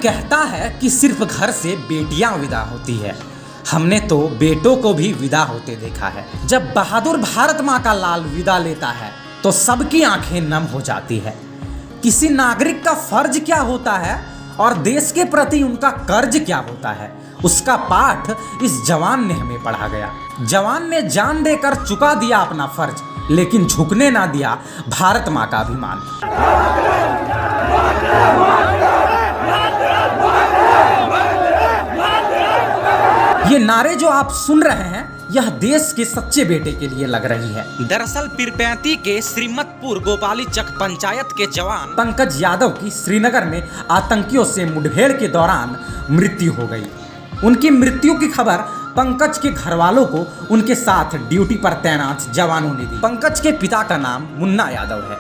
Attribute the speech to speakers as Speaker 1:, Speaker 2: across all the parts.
Speaker 1: कहता है कि सिर्फ घर से बेटियां विदा होती है, हमने तो बेटों को भी विदा होते देखा है। जब बहादुर भारत माँ का लाल विदा लेता है तो सबकी आंखें नम हो जाती है। किसी नागरिक का फर्ज क्या होता है और देश के प्रति उनका कर्ज क्या होता है, उसका पाठ इस जवान ने हमें पढ़ा गया। जवान ने जान देकर चुका दिया अपना फर्ज, लेकिन झुकने ना दिया भारत माँ का अभिमान। ये नारे जो आप सुन रहे हैं, यह देश के सच्चे बेटे के लिए लग रही है। दरअसल पीरपैंती के श्रीमतपुर गोपाली चक पंचायत के जवान पंकज यादव की श्रीनगर में आतंकियों से मुठभेड़ के दौरान मृत्यु हो गई। उनकी मृत्यु की खबर पंकज के घर वालों को उनके साथ ड्यूटी पर तैनात जवानों ने दी। पंकज के पिता का नाम मुन्ना यादव है।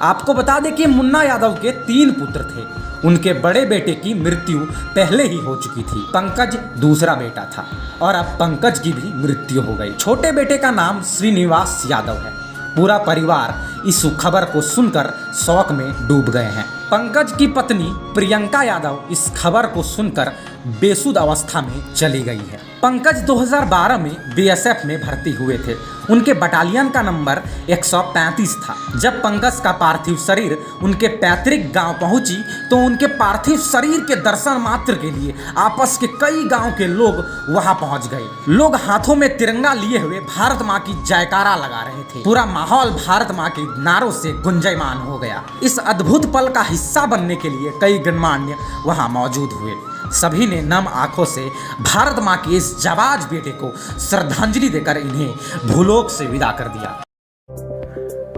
Speaker 1: आपको बता दें कि मुन्ना यादव के 3 पुत्र थे। उनके बड़े बेटे की मृत्यु पहले ही हो चुकी थी। पंकज दूसरा बेटा था और अब पंकज की भी मृत्यु हो गई। छोटे बेटे का नाम श्रीनिवास यादव है। पूरा परिवार इस खबर को सुनकर शौक में डूब गए हैं। पंकज की पत्नी प्रियंका यादव इस खबर को सुनकर बेसुध अवस्था में चली गई है। पंकज 2012 में बीएसएफ में भर्ती हुए थे। उनके बटालियन का नंबर 135 था। जब पंकज का पार्थिव शरीर उनके पैतृक गांव पहुंची तो उनके पार्थिव शरीर के दर्शन मात्र के लिए आपस के कई गांव के लोग वहां पहुंच गए। लोग हाथों में तिरंगा लिए हुए भारत माँ की जयकारा लगा रहे थे। पूरा माहौल भारत माँ के नारों से गुंजायमान हो गया। इस अद्भुत पल का हिस्सा बनने के लिए कई गणमान्य वहां मौजूद हुए। सभी ने नम आंखों से भारत माँ के इस जाबाज बेटे को श्रद्धांजलि देकर इन्हें भूलोक से विदा कर दिया।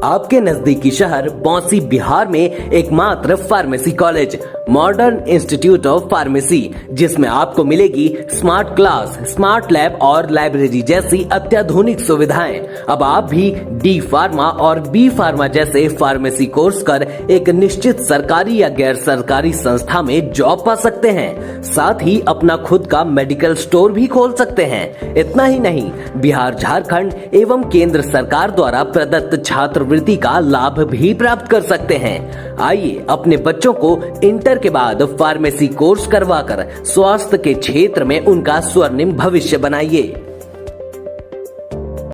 Speaker 2: आपके नजदीकी शहर बौंसी बिहार में एकमात्र pharmacy college modern institute of pharmacy, जिसमें आपको मिलेगी स्मार्ट क्लास, स्मार्ट लैब और लाइब्रेरी जैसी अत्याधुनिक सुविधाएं। अब आप भी डी फार्मा और बी फार्मा जैसे फार्मेसी कोर्स कर एक निश्चित सरकारी या गैर सरकारी संस्था में जॉब पा सकते हैं। साथ ही अपना खुद का मेडिकल स्टोर भी खोल सकते हैं। इतना ही नहीं, बिहार, झारखंड एवं केंद्र सरकार द्वारा प्रदत्त छात्रवृत्ति का लाभ भी प्राप्त कर सकते हैं। आइए अपने बच्चों को इंटर के बाद फार्मेसी कोर्स करवाकर स्वास्थ्य के क्षेत्र में उनका स्वर्णिम भविष्य बनाइए।